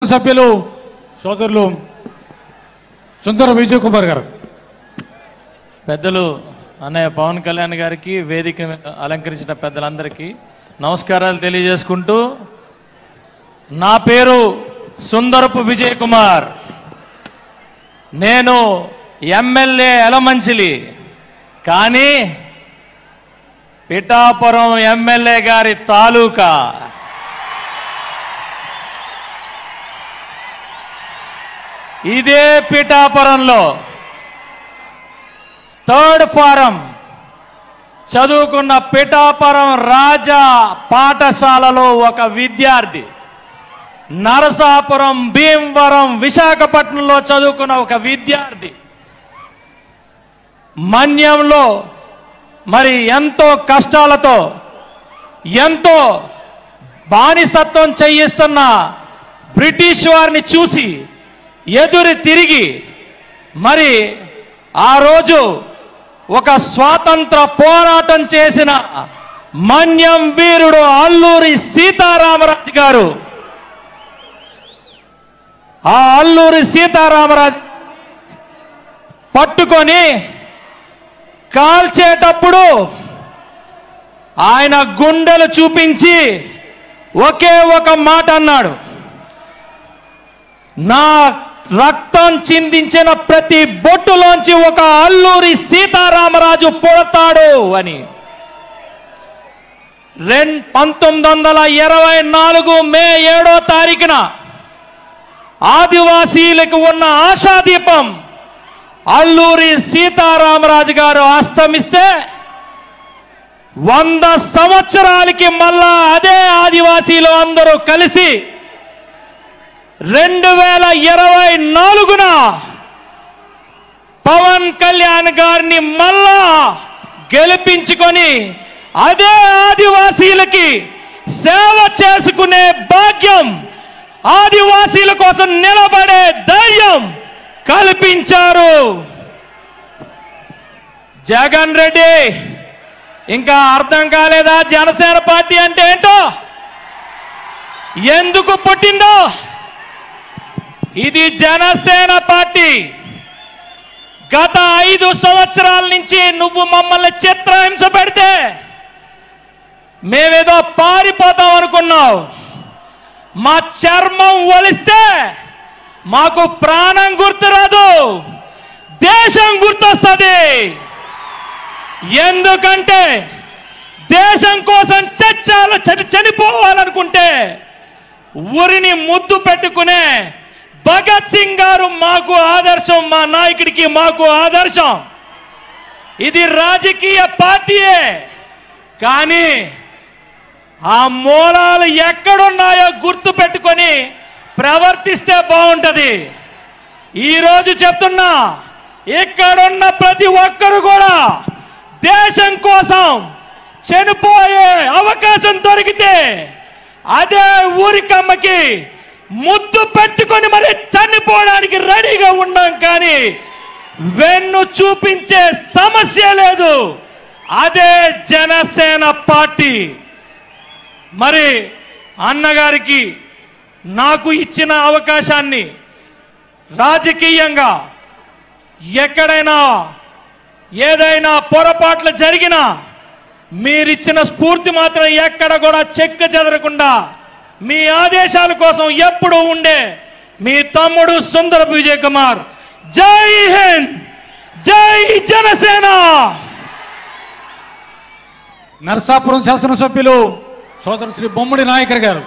శాసనసభ్యులు సోదరులు సుందర విజయ్ కుమార్ గారు. పెద్దలు అన్నయ్య పవన్ కళ్యాణ్ గారికి, వేదిక అలంకరించిన పెద్దలందరికీ నమస్కారాలు తెలియజేసుకుంటూ, నా పేరు సుందరపు విజయ్ కుమార్. నేను ఎమ్మెల్యే ఎలమంచిలి, కానీ పిఠాపురం ఎమ్మెల్యే గారి తాలూకా. ఇదే పిఠాపురంలో థర్డ్ ఫారం చదువుకున్న పిఠాపురం రాజా పాఠశాలలో ఒక విద్యార్థి, నరసాపురం, భీమవరం, విశాఖపట్నంలో చదువుకున్న ఒక విద్యార్థి, మన్యంలో మరి ఎంతో కష్టాలతో ఎంతో బానిసత్వం చేయిస్తున్న బ్రిటిష్ వారిని చూసి ఎదురు తిరిగి మరి ఆ రోజు ఒక స్వాతంత్ర పోరాటం చేసిన మన్యం వీరుడు అల్లూరి సీతారామరాజు గారు. ఆ అల్లూరి సీతారామరాజు పట్టుకొని కాల్చేటప్పుడు ఆయన గుండెలు చూపించి ఒకే ఒక మాట అన్నాడు, నా రక్తం చిందించిన ప్రతి బొట్టులోంచి ఒక అల్లూరి సీతారామరాజు పుడతాడు అని. 1924 మే 7వ తారీఖున ఆదివాసీలకు ఉన్న ఆశాదీపం అల్లూరి సీతారామరాజు గారు అస్తమిస్తే 100 సంవత్సరాలకి మళ్ళా అదే ఆదివాసీలు అందరూ కలిసి 2024న పవన్ కళ్యాణ్ గారిని మళ్ళా గెలిపించుకొని అదే ఆదివాసీలకి సేవ చేసుకునే భాగ్యం, ఆదివాసీల కోసం నిలబడే ధైర్యం కల్పించారు. జగన్ రెడ్డి ఇంకా అర్థం కాలేదా జనసేన పార్టీ అంటే ఏంటో, ఎందుకు పుట్టిందో? ఇది జనసేన పార్టీ. గత 5 సంవత్సరాల నుంచి నువ్వు మమ్మల్ని చిత్రహింస పెడితే మేమేదో పారిపోతాం అనుకున్నావు. మా చర్మం ఒలిస్తే మాకు ప్రాణం గుర్తురాదు, దేశం గుర్తొస్తుంది. ఎందుకంటే దేశం కోసం చనిపోవాలనుకుంటే ఊరిని ముద్దు పెట్టుకునే భగత్ సింగ్ గారు మాకు ఆదర్శం, మా నాయకుడికి మాకు ఆదర్శం. ఇది రాజకీయ పార్టీయే, కానీ ఆ మూలాలు ఎక్కడున్నాయో గుర్తు పెట్టుకొని ప్రవర్తిస్తే బాగుంటది. ఈరోజు చెప్తున్నా, ఇక్కడున్న ప్రతి ఒక్కరు కూడా దేశం కోసం చనిపోయే అవకాశం దొరికితే అదే ఊరికమ్మకి ముద్దు పెట్టుకొని మరి చనిపోవడానికి రెడీగా ఉన్నాం, కానీ వెన్ను చూపించే సమస్య లేదు. అదే జనసేన పార్టీ. మరి అన్నగారికి నాకు ఇచ్చిన అవకాశాన్ని రాజకీయంగా ఎక్కడైనా ఏదైనా పొరపాట్లు జరిగినా మీరిచ్చిన స్ఫూర్తి మాత్రం ఎక్కడ కూడా చెక్క చెదరకుండా మీ ఆదేశాల కోసం ఎప్పుడూ ఉండే మీ తమ్ముడు సుందరపు విజయ్ కుమార్. జై హింద్, జై జనసేన. నరసాపురం శాసనసభ్యులు సోదరు శ్రీ బొమ్మడి నాయకర్ గారు.